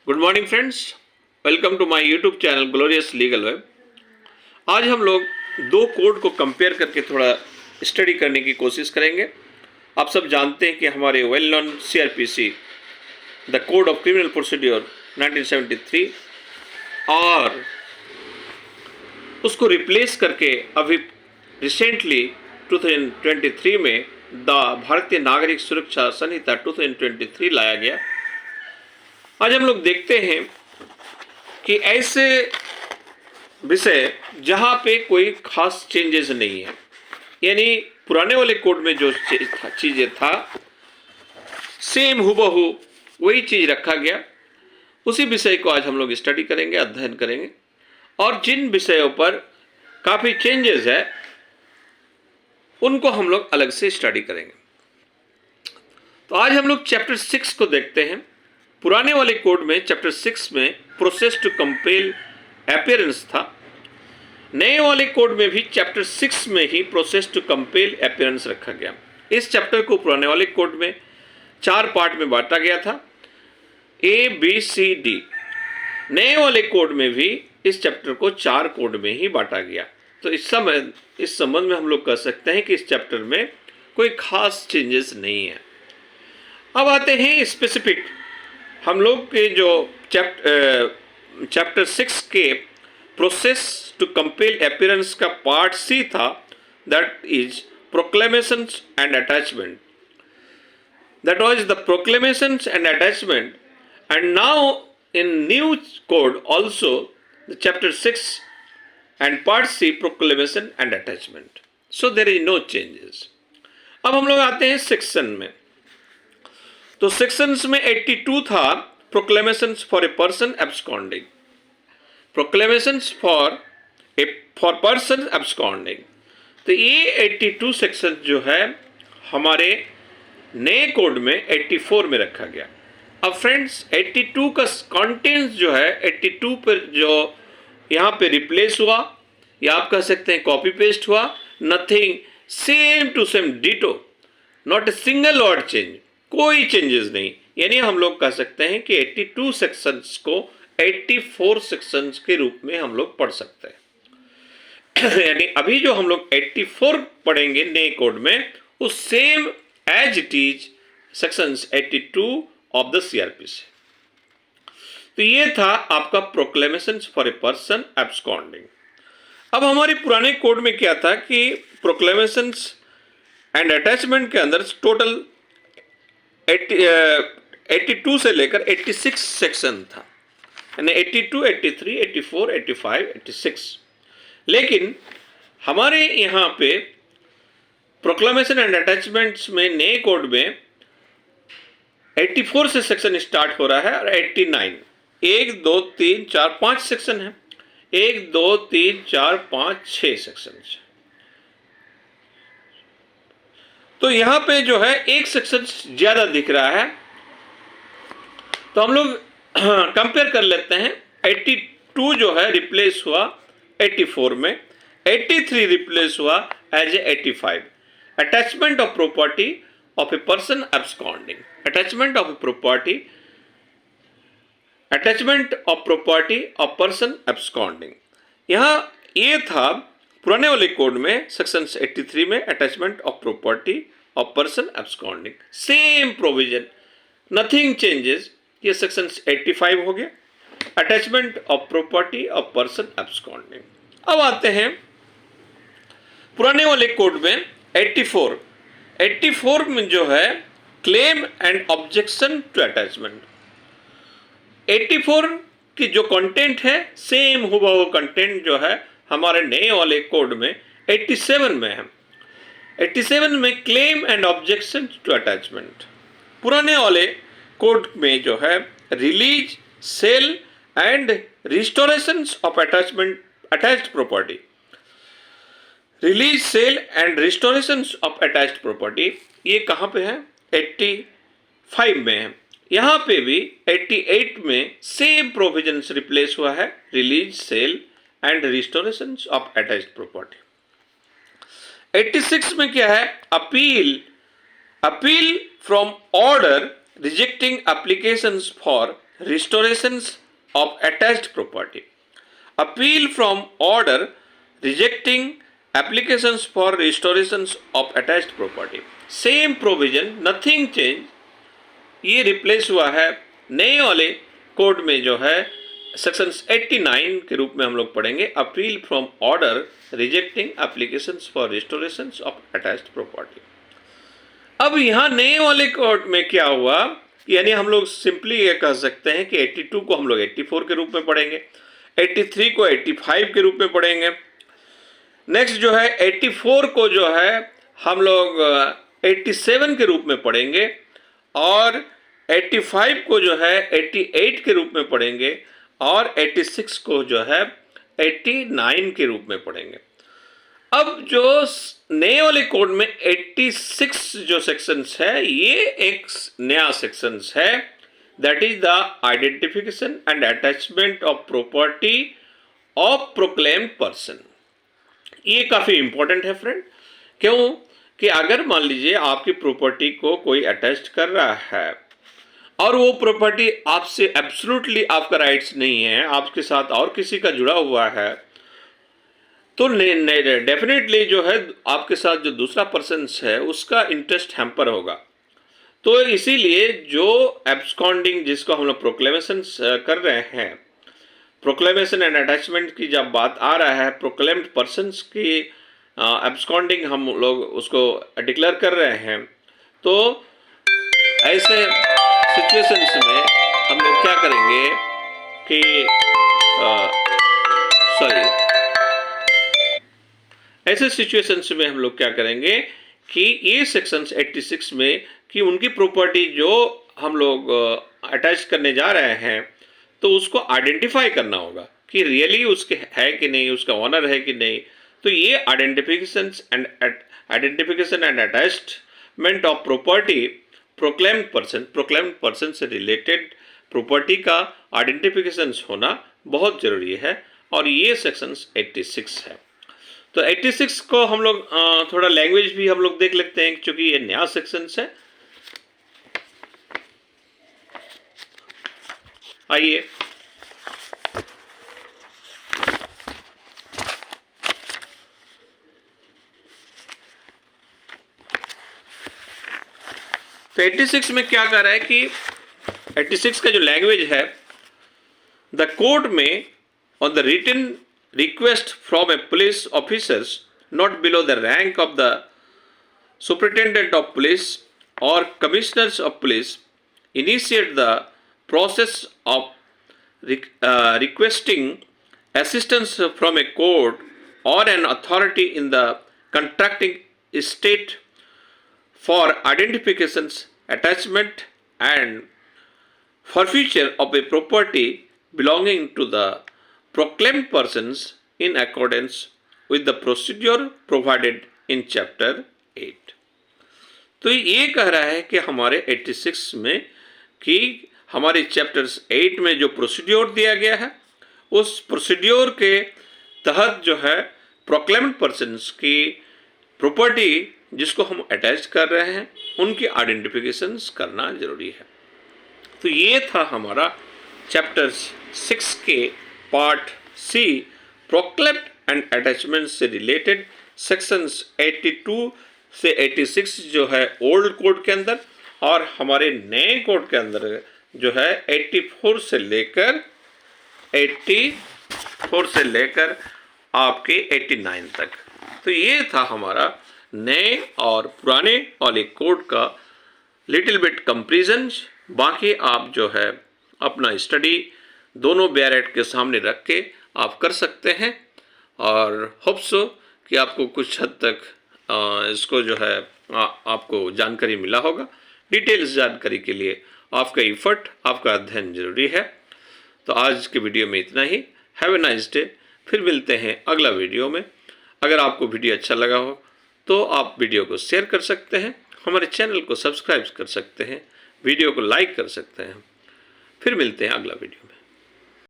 Good morning friends, welcome to my YouTube channel glorious legal web. आज हम लोग दो कोड को कंपेयर करके थोड़ा स्टडी करने की कोशिश करेंगे। आप सब जानते हैं कि हमारे well known CrPC the code of criminal procedure 1973 और उसको रिप्लेस करके अभी रिसेंटली 2023 में द भारतीय नागरिक सुरक्षा संहिता 2023 लाया गया। आज हम लोग देखते हैं कि ऐसे विषय जहाँ पे कोई खास चेंजेस नहीं है, यानी पुराने वाले कोड में जो चीज़ें था सेम हुबहू वही चीज़ रखा गया। उसी विषय को आज हम लोग स्टडी करेंगे, अध्ययन करेंगे, और जिन विषयों पर काफ़ी चेंजेस है उनको हम लोग अलग से स्टडी करेंगे। तो आज हम लोग चैप्टर 6 को देखते हैं। पुराने वाले कोड में चैप्टर 6 में प्रोसेस टू कंपेल अपीयरेंस था। नए वाले कोड में भी चैप्टर 6 में ही प्रोसेस टू कंपेल अपीयरेंस रखा गया। इस चैप्टर को पुराने वाले कोड में 4 पार्ट में बांटा गया था, ABCD। नए वाले कोड में भी इस चैप्टर को 4 कोड में ही बांटा गया। तो इस संबंध में हम लोग कह सकते हैं कि इस चैप्टर में कोई खास चेंजेस नहीं है। अब आते हैं स्पेसिफिक। हम लोग के जो चैप्टर 6 के प्रोसेस टू कंपेल अपीयरेंस का पार्ट C था, that is proclamations and attachment. That was the proclamations and attachment, and now in new code also the chapter 6 and part C proclamation and attachment. So there is no changes. अब हम लोग आते हैं section में। तो sections में 82 था proclamations for a person absconding, proclamations for person absconding. तो ये 82 सेक्शन जो है हमारे नए कोड में 84 में रखा गया। अब फ्रेंड्स 82 का कंटेंट जो है 82 पर जो यहाँ पे रिप्लेस हुआ, या आप कह सकते हैं कॉपी पेस्ट हुआ, nothing, same to same ditto, not a single word change, कोई चेंजेस नहीं। यानी हम लोग कह सकते हैं कि 82 सेक्शंस को 84 सेक्शंस के रूप में हम लोग पढ़ सकते हैं। यानी अभी जो हम लोग 84 पढ़ेंगे नए कोड में, उस same as it is sections 82 of the CrPC. तो ये था आपका proclamations for a person absconding. अब हमारे पुराने कोड में क्या था कि प्रोक्लेमेशंस एंड अटैचमेंट के अंदर टोटल 82 से लेकर 86 सेक्शन था, यानी 82, 83, 84, 85, 86। लेकिन हमारे यहाँ पे प्रोक्लेमेशन एंड अटैचमेंट्स में नए कोड में 84 से सेक्शन स्टार्ट हो रहा है और 89, 1 2 3 4 5 सेक्शन है। 1 2 3 4 5 6 सेक्शन। तो यहाँ पे जो है एक सेक्शन ज्यादा दिख रहा है, तो हम लोग कंपेयर कर लेते हैं। 82 जो है रिप्लेस हुआ 84 में, 83 रिप्लेस हुआ as a 85। Attachment of property of a person absconding, attachment of property, attachment of property of person absconding. यहाँ ये था पुराने वाले कोड में सेक्शन 83 में attachment of property of person absconding, same provision, nothing changes. ये section 85 हो गया, attachment of property of person absconding. अब आते हैं पुराने वाले कोड में 84 में जो है claim and objection to attachment. 84 की जो कंटेंट है सेम हुबहू कंटेंट जो है हमारे नए वाले कोड में 87 में है। 87 में claim and objection to attachment. पुराने वाले कोड में जो है release, sale and restoration of attachment, attached property, release, sale and restoration of attached property, ये कहाँ पे है? 85 में है। यहाँ पे भी 88 में सेम प्रोविजंस रिप्लेस हुआ है, release, sale and restoration of attached property. 86 में क्या है? Appeal from order rejecting applications for restorations of attached property. Appeal from order rejecting applications for restorations of attached property. Same provision, nothing change. ये replace हुआ है नए वाले code में जो है सेक्शंस 89 के रूप में हम लोग पढ़ेंगे appeal from order rejecting applications for restorations of attached property. अब यहाँ नए वाले कोड में क्या हुआ, यानी हम लोग सिंपली ये कह सकते हैं कि 82 को हम लोग 84 के रूप में पढ़ेंगे, 83 को 85 के रूप में पढ़ेंगे। नेक्स्ट जो है 84 को जो है हम लोग 87 के रूप में पढ़ेंगे और 85 को जो है 88 के रूप में पढ़ेंगे और 86 को जो है 89 के रूप में पढ़ेंगे। अब जो नए वाले कोड में 86 जो सेक्शंस है, ये एक नया सेक्शंस है, that is the identification and attachment of property of proclaimed person. ये काफ़ी इंपॉर्टेंट है फ्रेंड। क्यों कि अगर मान लीजिए आपकी प्रॉपर्टी को कोई अटैच कर रहा है और वो प्रॉपर्टी आपसे एब्सोल्युटली आपका राइट्स नहीं है, आपके साथ और किसी का जुड़ा हुआ है, तो डेफिनेटली जो है आपके साथ जो दूसरा पर्सन है उसका इंटरेस्ट हैम्पर होगा। तो इसीलिए जो एब्सकॉन्डिंग जिसको हम लोग प्रोक्लेमेशन कर रहे हैं, प्रोक्लेमेशन एंड अटैचमेंट की जब बात आ रहा है, प्रोक्लेम्ड पर्सन्स की एब्सकॉन्डिंग हम लोग उसको डिक्लेयर कर रहे हैं, तो ऐसे सिचुएशंस में हम लोग क्या करेंगे कि ऐसे सिचुएशंस में हम लोग क्या करेंगे कि ये सेक्शंस 86 में कि उनकी प्रॉपर्टी जो हम लोग अटैच करने जा रहे हैं तो उसको आइडेंटिफाई करना होगा कि रियली उसके है कि नहीं, उसका ऑनर है कि नहीं। तो ये identification and attachment of property proclaimed person से रिलेटेड प्रॉपर्टी का आइडेंटिफिकेशन होना बहुत ज़रूरी है और ये सेक्शंस 86 है। तो 86 को हम लोग थोड़ा लैंग्वेज भी हम लोग देख लेते हैं क्योंकि ये नया सेक्शंस है। आइए तो 86 में क्या कह रहा है कि 86 का जो लैंग्वेज है, द कोर्ट में on the written request from a police officers not below the rank of the superintendent of police or commissioners of police initiate the process of requesting assistance from a court or an authority in the contracting state for identifications, attachment and forfeiture of a property belonging to the proclaimed persons in accordance with the procedure provided in chapter 8। तो ये कह रहा है कि हमारे 86 में कि हमारे चैप्टर्स 8 में जो प्रोसीड्योर दिया गया है उस प्रोसीड्योर के तहत जो है प्रोक्लेम्ड पर्सन्स की प्रॉपर्टी जिसको हम अटैच कर रहे हैं उनकी आइडेंटिफिकेशंस करना जरूरी है। तो ये था हमारा चैप्टर 6 के part C proclaimed and attachment से रिलेटेड सेक्शंस 82 से 86 जो है ओल्ड कोड के अंदर और हमारे नए कोड के अंदर जो है 84 से लेकर आपके 89 तक। तो ये था हमारा नए और पुराने वाले कोड का लिटिल बिट कंपैरिजन। बाकी आप जो है अपना स्टडी दोनों बैरेट के सामने रख के आप कर सकते हैं और होप सो कि आपको कुछ हद तक इसको जो है आपको जानकारी मिला होगा। डिटेल्स जानकारी के लिए आपका एफर्ट, आपका अध्ययन जरूरी है। तो आज के वीडियो में इतना ही। Have a nice day. फिर मिलते हैं अगला वीडियो में। अगर आपको वीडियो अच्छा लगा हो तो आप वीडियो को शेयर कर सकते हैं, हमारे चैनल को सब्सक्राइब कर सकते हैं, वीडियो को लाइक कर सकते हैं। फिर मिलते हैं अगला वीडियो में।